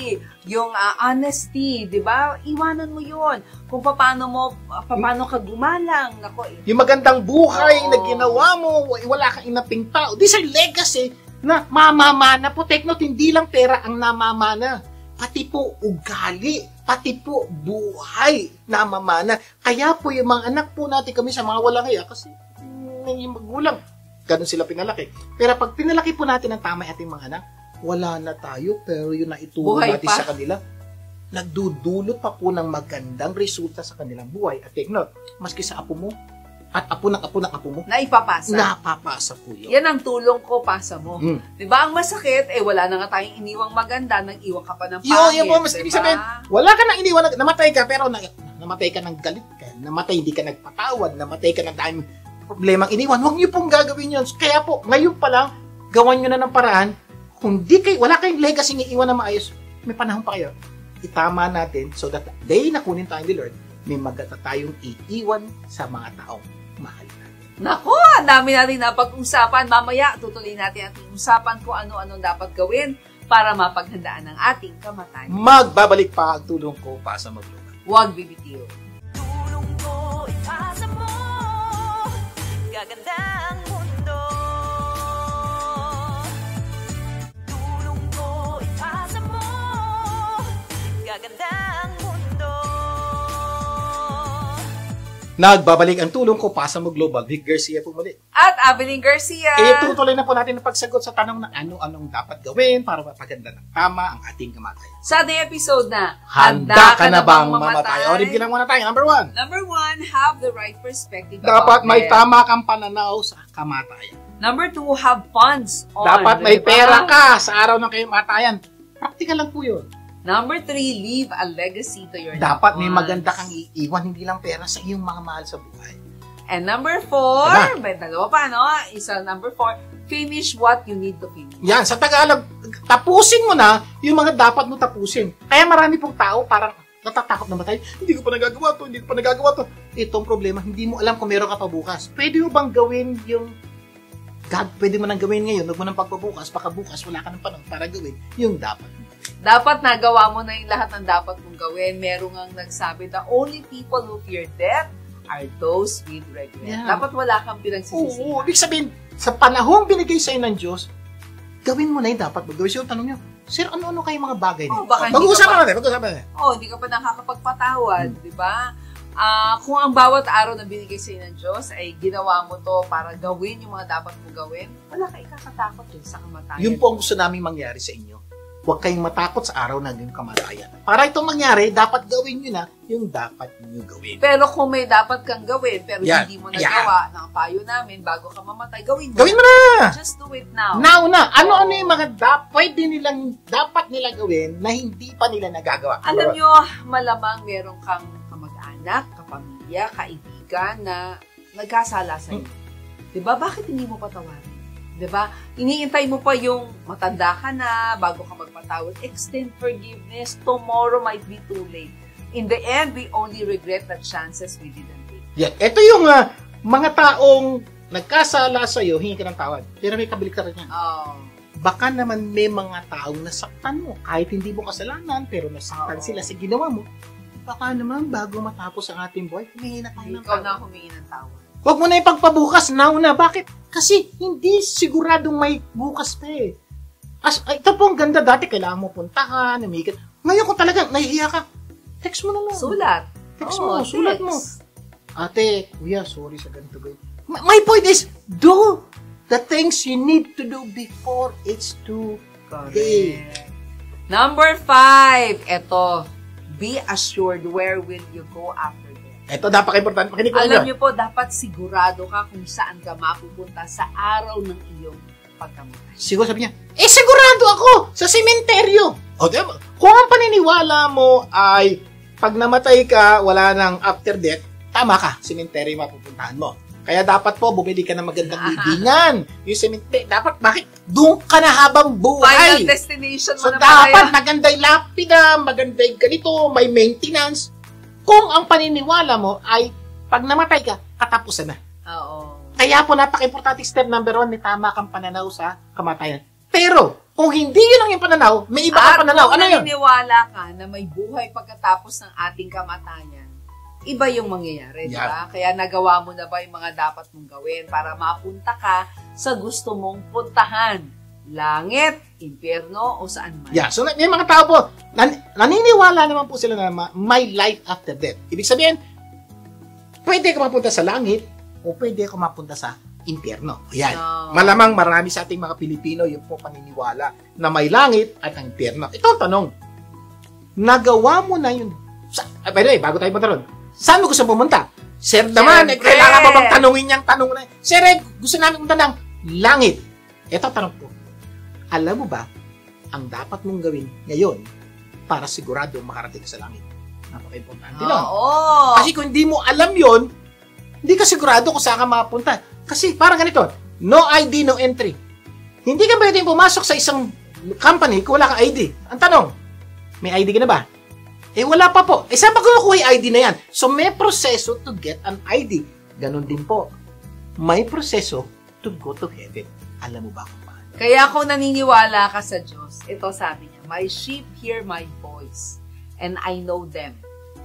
yung honesty, di ba? Iwanan mo yun. Kung paano ka gumalang. Nako, Yung magandang buhay Oo. na ginawa mo, wala kang inaping tao. These are legacy na mamamana po. Take note, hindi lang pera ang namamana. Pati po ugali, pati po buhay namamana. Kaya po yung mga anak po natin kami sa mga walang hiya, kasi yung magulang, ganun sila pinalaki. Pero pag pinalaki po natin ang tama ating mga anak, wala na tayo, pero yun na ituro Buhay natin pa. sa kanila, nagdudulot pa po ng magandang resulta sa kanilang buhay. At take note, maski sa apo mo, at apo ng apo mo, na ipapasa. napapasa po yun. Yan ang tulong ko, pasa mo. Di ba? Ang masakit, wala na nga tayong iniwang maganda, nag-iwan ka pa ng pangit. Yun po, mas ibig sabihin, wala ka nang iniwan, namatay ka, pero namatay ka ng galit ka, namatay, hindi ka nagpatawad, namatay ka ng daming problemang iniwan. Huwag niyo pong gagawin yun. Kaya po, ngayon pa lang, gawan nyo na ng paraan. Kung wala kayong legacy ng iwan na maayos, may panahon pa kayo. Itama natin so that day na kunin tayo ni Lord, may magata tayong iiwan sa mga taong mahal natin. Nako, ang dami natin napag-usapan. Mamaya, tutuloy natin ating usapan kung ano-ano dapat gawin para mapaghandaan ang ating kamatayan. Magbabalik pa ang tulong ko pa sa maglupa. Huwag bibitiw. Tulong ko ipasa mo, gaganda ang mundo. Tulong ko ipasa mo, gaganda Nagbabalik ang tulong ko, Pasa Mo Global, Vic Garcia po muli. At Avelyn Garcia. Tutuloy na po natin ang pagsagot sa tanong na ano-anong dapat gawin para mapaganda ng tama ang ating kamatayan. Sa ating episode na, Handa ka na bang mamatay? O, review lang muna tayo. Number 1. Number 1, have the right perspective Dapat about may death. tama kang pananaw sa kamatayan. Number 2, have funds on. Dapat may diba? pera ka sa araw ng kamatayan. Praktikal lang po yun. Number 3, leave a legacy to your Dapat loved may ones. maganda kang iiwan, hindi lang pera sa iyong mga mahal sa buhay. And number 4, may dalawa pa, no? Isa, number 4, finish what you need to finish. Yan, sa Tagalog, tapusin mo na yung mga dapat mo tapusin. Kaya marami pong tao parang natatakot na matay. Hindi ko pa nagagawa to. Itong problema, hindi mo alam kung meron ka pa bukas. Pwede mo bang gawin yung God, pwede mo nang gawin ngayon, huwag mo nang pagpabukas, baka bukas wala ka ng panahon para gawin yung dapat mo. Dapat nagawa mo na yung lahat ng dapat mong gawin. Merong ang nagsabi, the only people who fear death are those with regret. Yeah. Dapat wala kang pinagsisisihan. Oo, ibig sabihin, sa panahong binigay sa'yo ng Diyos, gawin mo na yung dapat mo gawin. So, tanong nyo, Sir, ano-ano kayo mga bagay Oh, niyo? baka hindi Pag-uusapan ka pa- natin. Hindi ka pa nakakapagpatawad, di ba? Kung ang bawat araw na binigay sa'yo ng Diyos ay ginawa mo to para gawin yung mga dapat mong gawin, wala ka ikakatakot yun sa kamatayan. Yun po ang gusto namin mangyari sa inyo. Huwag kayong matakot sa araw ng inyong kamatayan. Para ito mangyari, dapat gawin nyo na yung dapat nyo gawin. Pero kung may dapat kang gawin, pero Yan. hindi mo nagawa, ng payo namin, bago ka mamatay, gawin mo. Gawin mo na! Just do it now. Now na! Ano-ano yung mga dapat nila gawin na hindi pa nila nagagawa? Alam nyo, malamang meron kang kamag-anak, kapamilya, kaibigan na nagkasala sa'yo. Diba? Bakit hindi mo patawarin? Diba? Iniintay mo pa yung matanda ka na, bago ka magpatawad. Extend forgiveness. Tomorrow might be too late. In the end, we only regret the chances we didn't take. Yan. Ito yung mga taong nagkasala sa'yo, hingi ka ng tawad. Pero may kabaliktaran yan. Baka naman may mga taong nasaktan mo. Kahit hindi mo kasalanan, pero nasaktan sila sa ginawa mo. Baka naman, bago matapos ang ating buhay, humingi na tayo ng Ikaw tawad. na humingi ng tawad. Huwag mo na ipagpabukas, now na. Bakit? Kasi hindi siguradong may bukas pa eh. Ito po ang ganda dati, kailangan mo puntahan, umikit. Ngayon kung talagang nahihiya ka, text mo na lang. Sulat. Text Oo, mo, sulat mo. text. Ate, kuya, sorry sa ganito gawin. My point is, do the things you need to do before it's too late. Number 5, eto, be assured where will you go after death. Ito, napaka-importante. Pakinig ko Alam nyo. niyo po, dapat sigurado ka kung saan ka mapupunta sa araw ng iyong pagkamatay. Siguro sabi niya, sigurado ako sa sementeryo. O, diba? Kung ang paniniwala mo ay pag namatay ka, wala nang after death, tama ka, sementeryo yung mapupuntahan mo. Kaya dapat po, bumili ka ng magandang libingan. Yung sementeryo, dapat, bakit? Doon ka na habang buhay. Final destination mo So, na pala dapat yan. magandang lapida, magandang ganito, may maintenance. Kung ang paniniwala mo ay pag namatay ka, katapusan na. Oo. Kaya po, napaka-importante step number 1, may tama kang pananaw sa kamatayan. Pero, kung hindi yun ang iyong pananaw, may iba kang pananaw. At Ano kung yun? naniniwala ka na may buhay pagkatapos ng ating kamatayan, iba yung mangyayari, di ba? Kaya nagawa mo na ba yung mga dapat mong gawin para mapunta ka sa gusto mong puntahan? Langit, impyerno, o saan man. Yeah, so may mga tao po, naniniwala naman po sila na may life after death. Ibig sabihin, pwede ka mapunta sa langit o pwede ka mapunta sa impyerno. Yan. No. Malamang marami sa ating mga Pilipino yung po paniniwala na may langit at ang impyerno. Ito ang tanong. Nagawa mo na yun. By the way, bago tayo punta ron, saan mo gusto pumunta? Sir naman, Siyempre. kailangan ba bang tanungin niyang tanong na? Sir, gusto namin pumunta ng langit. Ito ang tanong ko. Alam mo ba ang dapat mong gawin ngayon para sigurado makarating ka sa langit? Napaka-importante lang. Oo. Kasi kung hindi mo alam yon, hindi ka sigurado kung saan ka makapunta. Kasi parang ganito, no ID, no entry. Hindi ka pwedeng pumasok sa isang company kung wala kang ID. Ang tanong, may ID ka na ba? Wala pa po. Saan ba kukuha yung ID na yan? So, may proseso to get an ID. Ganon din po. May proseso to go to heaven. Alam mo ba kung paano? Kaya kung naniniwala ka sa Diyos, ito sabi niya, my sheep hear my voice, and I know them,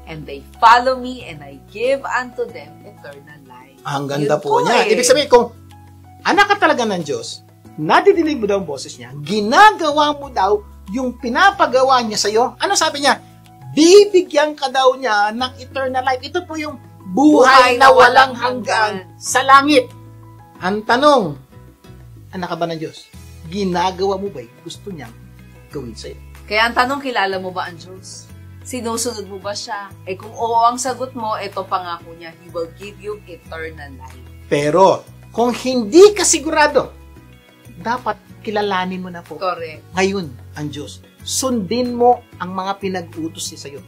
and they follow me, and I give unto them eternal life. Ang ganda Yun po niya. eh. Ibig sabihin, kung anak ka talaga ng Diyos, nadidinig mo daw ang boses niya, ginagawa mo daw yung pinapagawa niya sa'yo. Ano sabi niya? Bibigyan ka daw niya ng eternal life. Ito po yung buhay na walang hanggan sa langit. Ang tanong, anak ka ba ng Diyos? Ginagawa mo ba gusto niyang gawin sa'yo? Kaya ang tanong, kilala mo ba ang Diyos? Sinusunod mo ba siya? Eh kung oo ang sagot mo, ito pangako niya, He will give you eternal life. Pero, kung hindi ka sigurado, dapat kilalanin mo na po Correct. ngayon ang Diyos. Sundin mo ang mga pinag-utos niya sa'yo.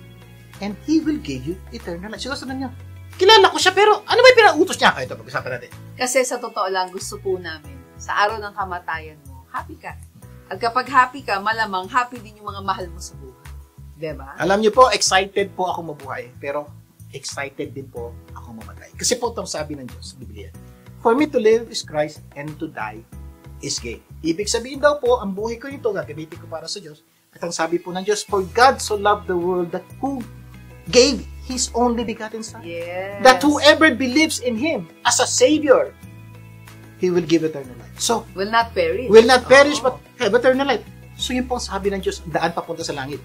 And He will give you eternal life. Siguro niya, kilala ko siya, pero ano ba yung pinag-utos niya? Ito, pag-usapan natin. Kasi sa totoo lang, gusto po namin, sa araw ng kamatayan mo, happy ka. At kapag happy ka, malamang happy din yung mga mahal mo sa buhay. Diba? Alam niyo po, excited po ako mabuhay, pero excited din po ako mamatay. Kasi po itong sabi ng Diyos sa Biblia, for me to live is Christ and to die is gain. Ibig sabihin daw po, ang buhay ko ito, gagamitin ko para sa Diyos. At ang sabi po ng Diyos, for God so loved the world that who gave His only begotten Son. Yes. That whoever believes in Him as a Savior, He will give eternal life. So, will not perish. will not perish Oo. but have eternal life. So yun po ang sabi ng Diyos, daan papunta sa langit.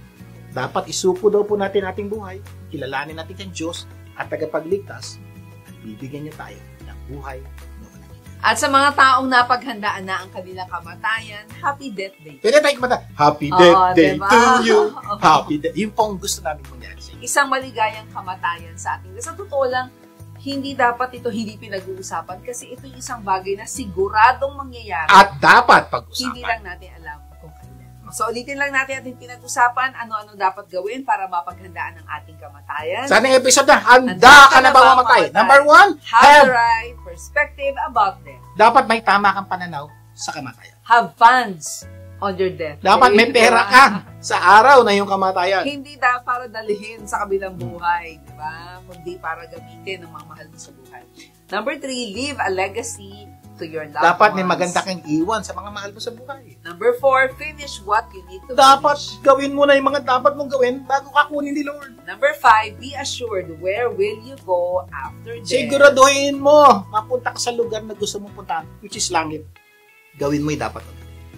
Dapat isuko daw po natin ating buhay, kilalanin natin ang Diyos at tagapagligtas at bibigyan niya tayo ng buhay na walang hanggan. At sa mga taong napaghandaan na ang kanilang kamatayan, happy death day. Pwede tayo kumanta, Happy Oo, Death Day diba? to you. Happy Death. Yun po ang gusto namin mangyari sa inyo. Isang maligayang kamatayan sa atin. Sa totoo lang, hindi dapat ito hindi pinag-uusapan kasi ito yung isang bagay na siguradong mangyayari. At dapat Hindi pag-usapan. lang natin alam kung kailan. So, ulitin lang natin ating pinag-usapan ano-ano dapat gawin para mapaghandaan ang ating kamatayan. Sa ating episode na, handa ka na ba mamatay? Number 1, Have the right perspective about them. dapat may tama kang pananaw sa kamatayan. Have funds on your death. Dapat may pera ka sa araw na yung kamatayan. Hindi dapat para dalhin sa kabilang buhay, di ba? Kundi para gamitin ng mga mahal mo sa buhay. Number 3, leave a legacy to your loved Dapat may ones. maganda kang iwan sa mga mahal mo sa buhay. Number 4, finish what you need to Dapat finish. gawin mo na yung mga dapat mong gawin bago ka kunin ni Lord. Number 5, be assured where will you go after death. Siguraduhin mo, mapunta ka sa lugar na gusto mong puntahan, which is langit. Gawin mo yung dapat.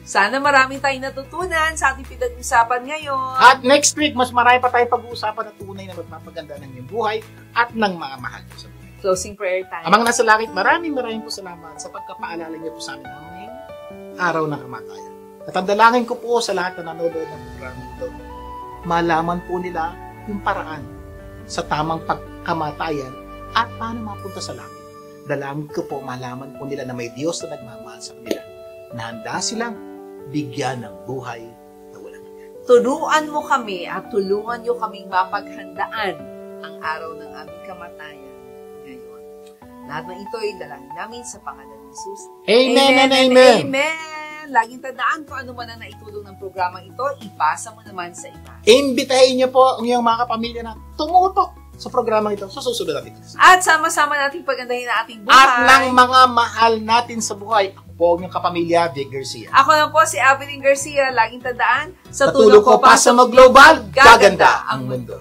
Sana marami tayong natutunan sa ating pinag-usapan ngayon. At next week, mas marami pa tayong pag-uusapan na tunay na magpapaganda ng iyong buhay at ng mga mahal mo sa buhay. Closing prayer time. Amang nasa langit, maraming po salamat sa pagkapaalala niyo po sa amin ng ngayong araw ng kamatayan. At ang dalangin ko po sa lahat na nanonood ng programa ito, malaman po nila yung paraan sa tamang pagkamatayan at paano mapunta sa langit. Dalangin ko po, malaman po nila na may Diyos na nagmamahal sa kanila, na handa silang bigyan ng buhay na walang hanggan. Turuan mo kami at tulungan niyo kaming mapaghandaan ang araw ng aming kamatayan ngayon. Lahat ng ito ay dalangin namin sa pangalan ni Jesus. Amen and amen. Amen. Laging tandaan kung ano man ang naitulong ng programang ito, ipasa mo naman sa iba. Imbitahin niyo po ang iyong mga kapamilya na tumutok sa programang ito sa susunod natin. At sama-sama nating pagandahin ang ating buhay. At ng mga mahal natin sa buhay, ako po ang iyong kapamilya, Vic Garcia. Ako lang po si Evelyn Garcia. Laging tandaan, Sa tulong ko pa sa mag-global, gaganda ang mundo.